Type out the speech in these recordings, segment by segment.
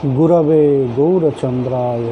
गुरवे गौरचंद्राय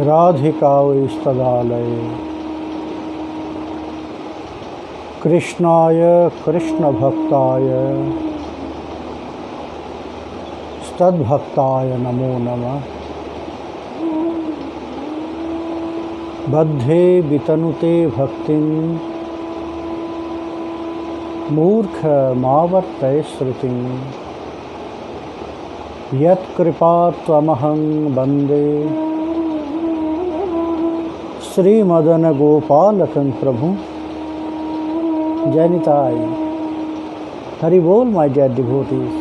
राधिकावैस्तदालये कृष्णाय कृष्णभक्ताय तद्भक्ताय नमो नमः। बद्धे वितनुते भक्तिं मूर्खमावर्तय श्रुतिं यत्कृपा त्वमहं वन्दे श्रीमदन गोपालकं प्रभु। जैनिताय हरि बोल my dear devotees.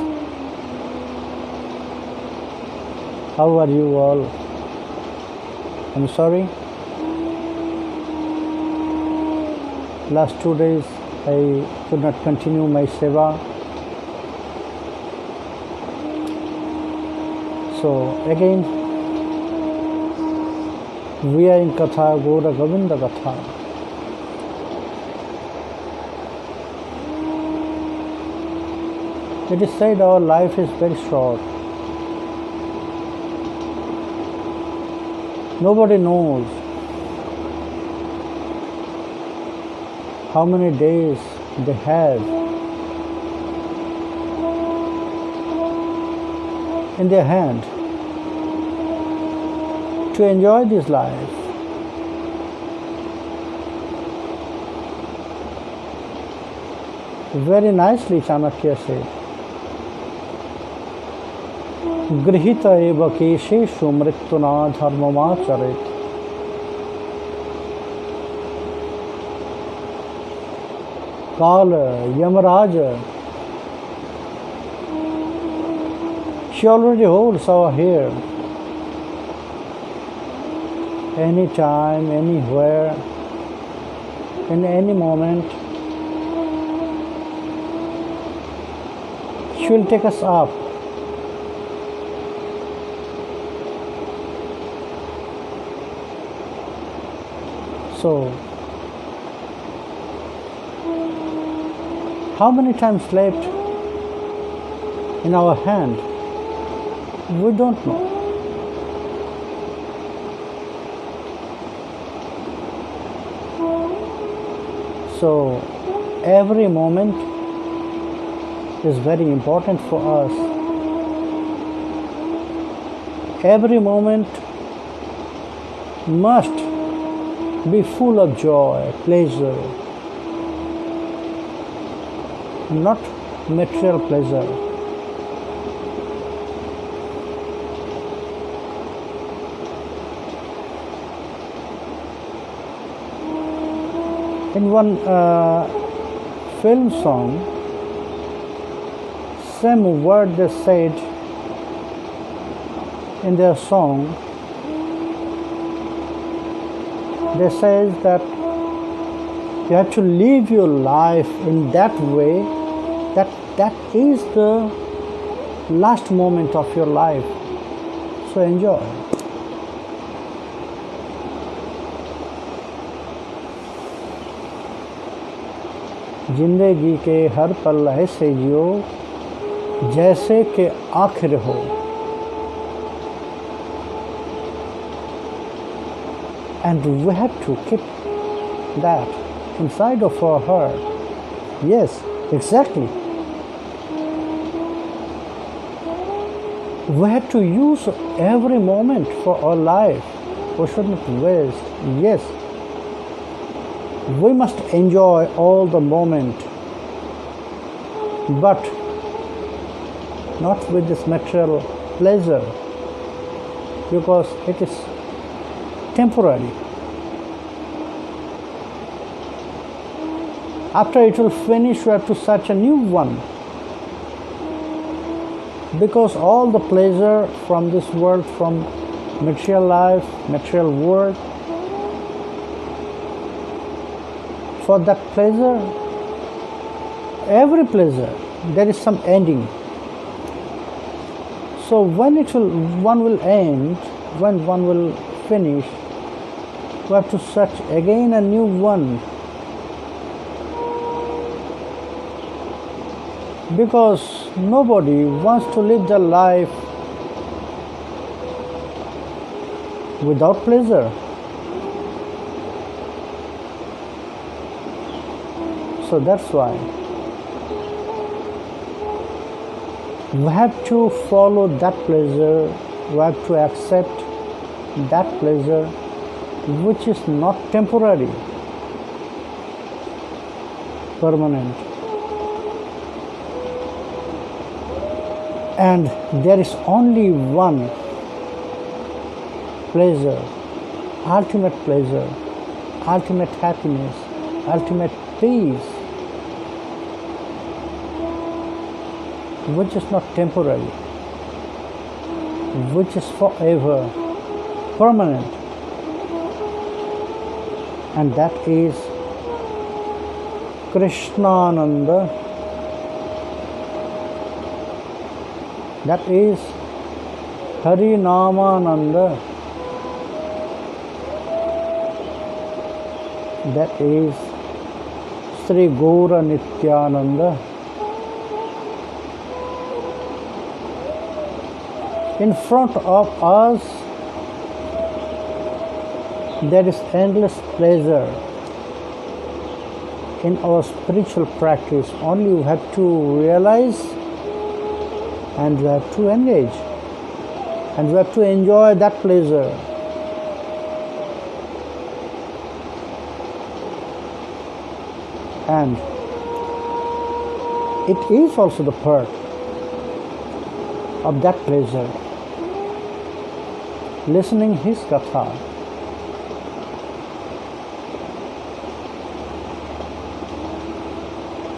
How are you all? I'm sorry. Last 2 days I could not continue my seva. So again we are in Katha, Gaura Govinda Katha. It is said our life is very short. Nobody knows how many days they have in their hand to enjoy this life. Very nicely Chanakya said, गृहीत एव केशेषु मृत्युना धर्ममाचरेत्। काल Yamraj, she already holds our hair. Anytime, anywhere, in any moment, she will take us up. So, how many times left in our hand? We don't know. So, every moment is very important for us. Every moment must be full of joy, pleasure, not material pleasure. In one film song, same word they said in their song. They say that you have to live your life in that way, that is the last moment of your life. So enjoy. जिंदगी के हर पल ऐसे जियो जैसे कि आखिर हो। And we have to keep that inside of our heart. Yes, exactly. We have to use every moment for our life. We should not waste. Yes, we must enjoy all the moment, but not with this material pleasure, because it is temporary. After it will finish, we have to search a new one, because all the pleasure from this world, from material life, material world, for that pleasure, every pleasure, there is some ending. So when one will end, when one will finish, we have to search again a new one. because nobody wants to live their life without pleasure. So that's why we have to follow that pleasure, we have to accept that pleasure which is not temporary, permanent. And there is only one pleasure, ultimate happiness, ultimate peace, which is not temporary, which is forever, permanent, and that is Krishnananda, that is Harinamananda, that is Sri Gaura Nityananda. In front of us, there is endless pleasure in our spiritual practice. Only we have to realize and we have to engage and we have to enjoy that pleasure. And it is also the part of that pleasure, listening his katha.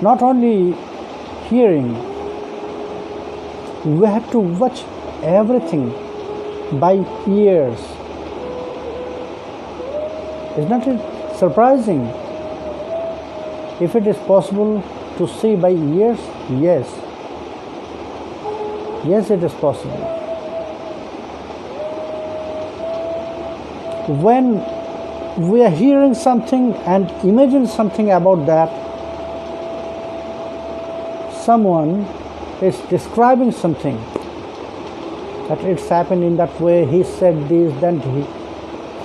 Not only hearing, we have to watch everything by ears. Isn't it surprising? If it is possible to see by ears, yes. Yes, it is possible. When we are hearing something and imagine something about that, someone is describing something, that it's happened in that way, he said this, then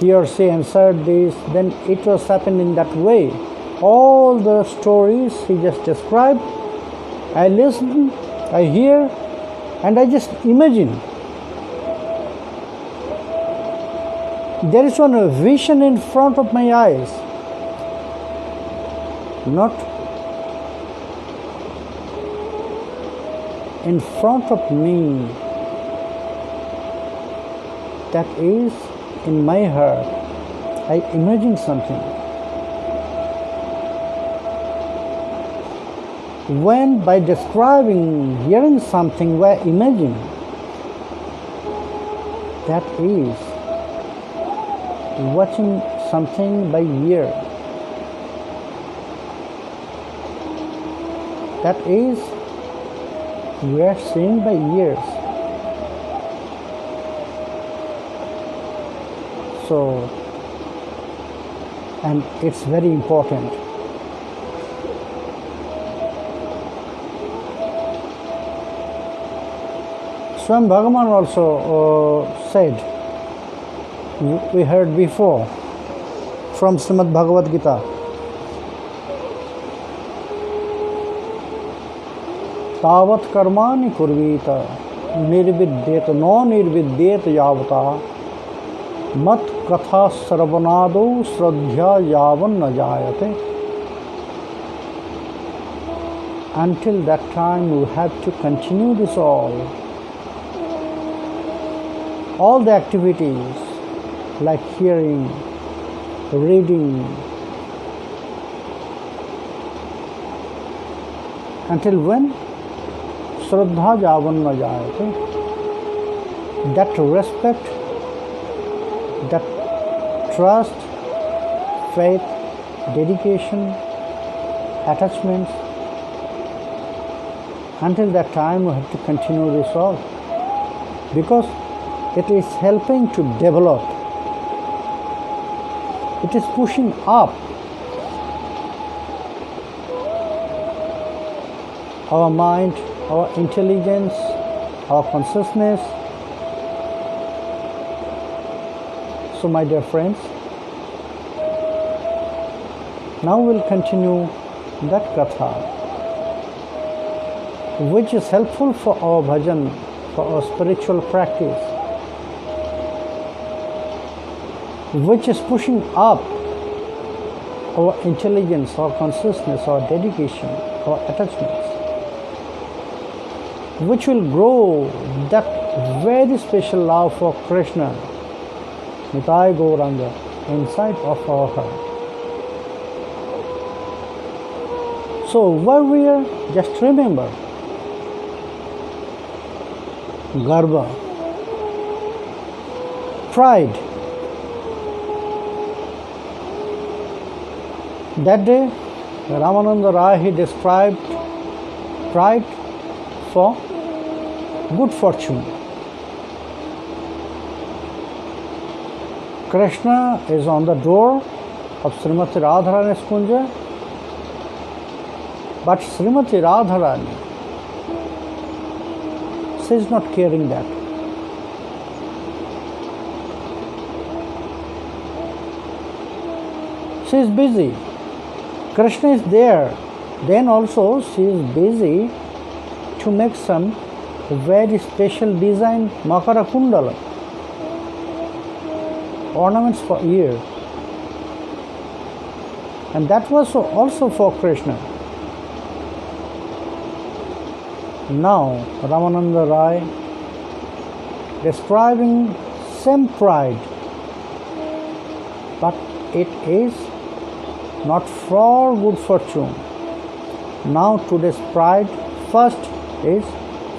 he or she answered this, then it was happened in that way. All the stories he just described, I listen, I hear, and I just imagine. There is one vision in front of my eyes, not in front of me. That is in my heart. I imagine something. When by describing, hearing something, we imagine, that is watching something by ear. That is, we are seeing by ears. So, and it's very important. Swam Bhagavan also said, we heard before from Samvad Bhagavad Gita, Tavat karmani kurvita nirvidyet no nirvidyet yavata mat katha sarvanado sradhya yavan na jayate. Until that time we have to continue this all the activities like hearing, reading, until when? Shraddha javan na jayate. That respect, that trust, faith, dedication, attachments, until that time we have to continue this all, because it is helping to develop, it is pushing up our mind, our intelligence, our consciousness. So my dear friends, now we'll continue that katha, which is helpful for our bhajan, for our spiritual practice, which is pushing up our intelligence, our consciousness, our dedication, our attachments, which will grow that very special love for Krishna, Nitai Gauranga, inside of our heart. So where we are, just remember, Garba, pride. That day, Ramananda Raya, he described pride for good fortune. Krishna is on the door of Srimati Radharani's kunja, but Srimati Radharani, she is not caring that. She is busy. Krishna is there. Then also she is busy to make some very special design Makara Kundala, ornaments for ear. And that was also for Krishna. Now Ramananda Rai describing same pride, but it is not for good fortune. Now today's pride first is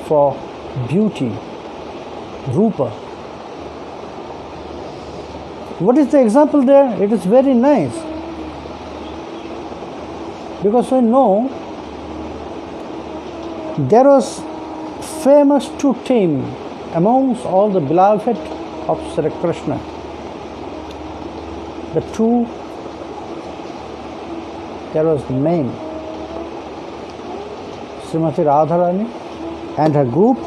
for beauty, Rupa. What is the example there? It is very nice. Because we know there was famous two team amongst all the beloved of Sri Krishna. The two, there was the main, Srimati Radharani and her group,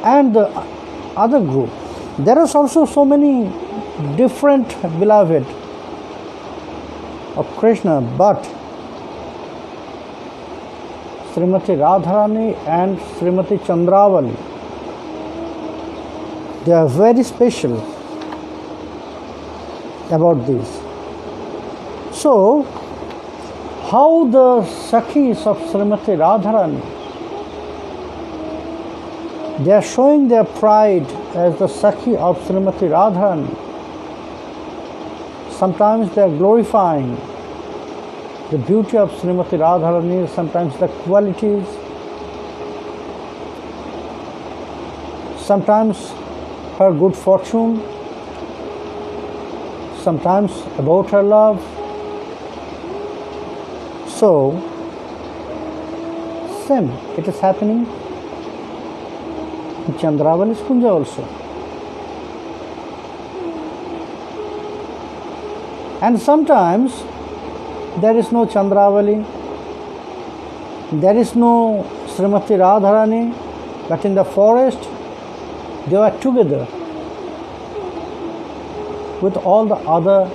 and the other group. There is also so many different beloved of Krishna, but Srimati Radharani and Srimati Chandravali, they are very special about this. So, how the Sakhis of Srimati Radharani, they are showing their pride as the Sakhi of Srimati Radharani. Sometimes they are glorifying the beauty of Srimati Radharani, sometimes the qualities, sometimes her good fortune, sometimes about her love. So, same, it is happening in Chandravali's Kunja also. And sometimes there is no Chandravali, there is no Srimati Radharani, but in the forest they were together with all the other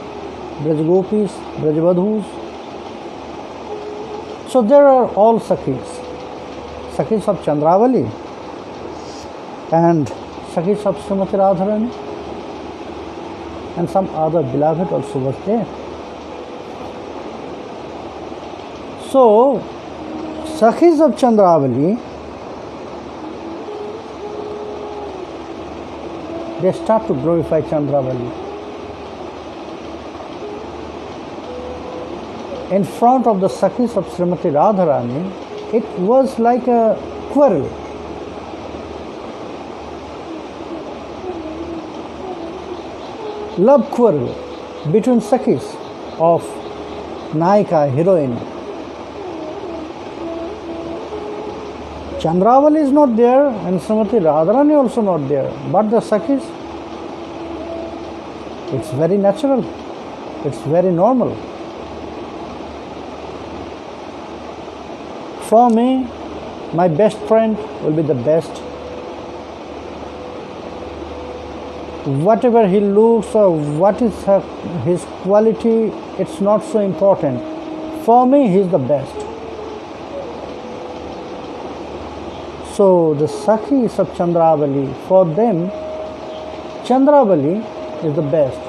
Brajgopis, Brajvadhus. So there are all Sakhis, Sakhis of Chandravali and Sakhis of Srimati Radharani, and some other beloved also was there. So, Sakhis of Chandravali, they start to glorify Chandravali. In front of the Sakhis of Srimati Radharani, it was like a quarrel. Love quarrel between Sakhis of Naika, heroine. Chandravali is not there and Srimati Radharani also not there, but the Sakhis, it's very natural, it's very normal. For me, my best friend will be the best. Whatever he looks or what is his quality, it's not so important. For me, he's the best. So the Sakhis of Chandravali, for them, Chandravali is the best.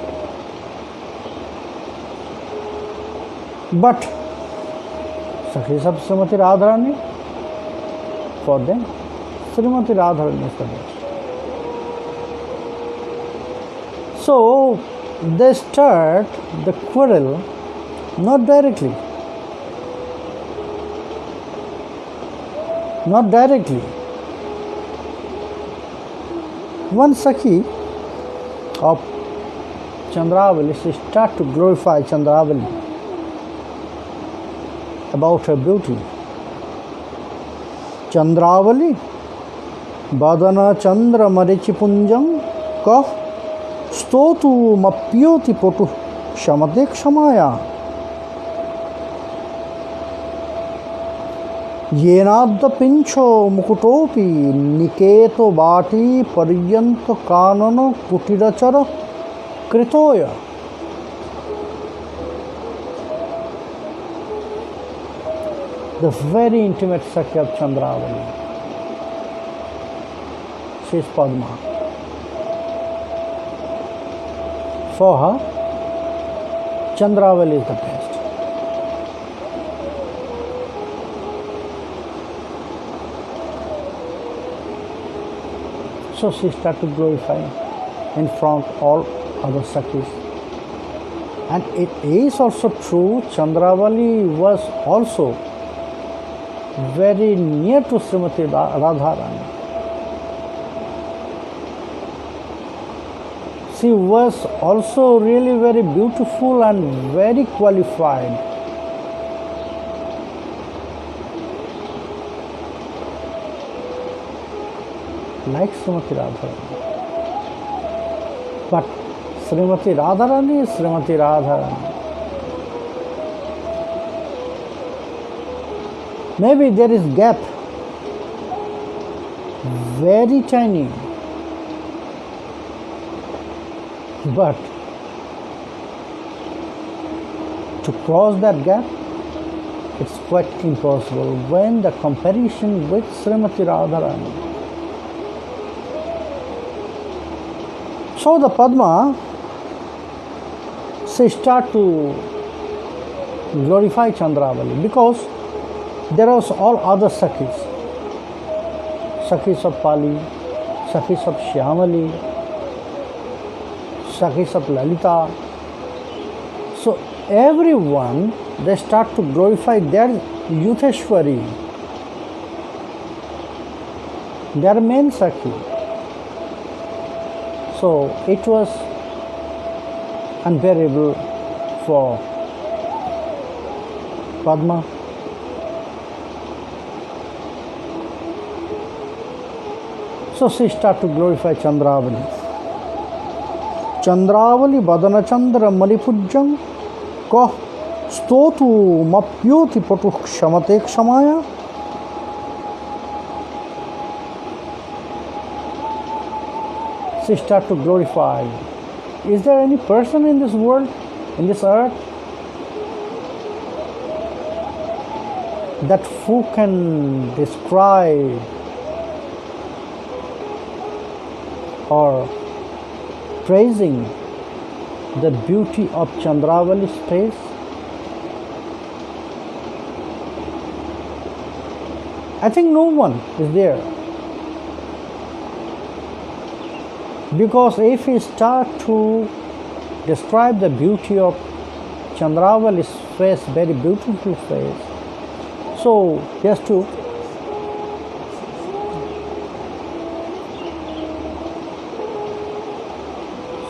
But Sakhis of Srimati Radharani, for them, Srimati Radharani is the best. So they start the quarrel not directly. Not directly. One Sakhi of Chandravali, she start to glorify Chandravali about her beauty. Chandravali Badana Chandra Marichi Punjam Ka Stotu Mapyoti Potu Shamadek Shamaya Yenadda Pincho Mukutopi Niketo Bati Paryanto Kanano Kutirachara Kritoya. The very intimate Sakhi of Chandravali. She is Padma. For her, Chandravali is the best. So she started to glorify in front of all other Sakhis. And it is also true, Chandravali was also very near to Srimati Radharani. She was also really very beautiful and very qualified. Like Srimati Radharani. But Srimati Radharani is Srimati Radharani. Maybe there is gap, very tiny, but to cross that gap, it's quite impossible when the comparison with Srimati Radharani. So the Padma, she start to glorify Chandravali because there was all other Sakhis. Sakhis of Pali, Sakhis of Shyamali, Sakhis of Lalita. So everyone, they start to glorify their Yutheshwari, their main Sakhi. So it was unbearable for Padma. So she started to glorify Chandravali. Chandravali Badana Chandra Malipujjam Ka Stotu Mapyoti Potu Kshamate Kshamaya. She started to glorify. Is there any person in this world, in this earth, that who can describe or praising the beauty of Chandravali's face? I think no one is there. Because if we start to describe the beauty of Chandravali's face, very beautiful face, so just to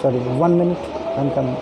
sorry, 1 minute, I'm coming.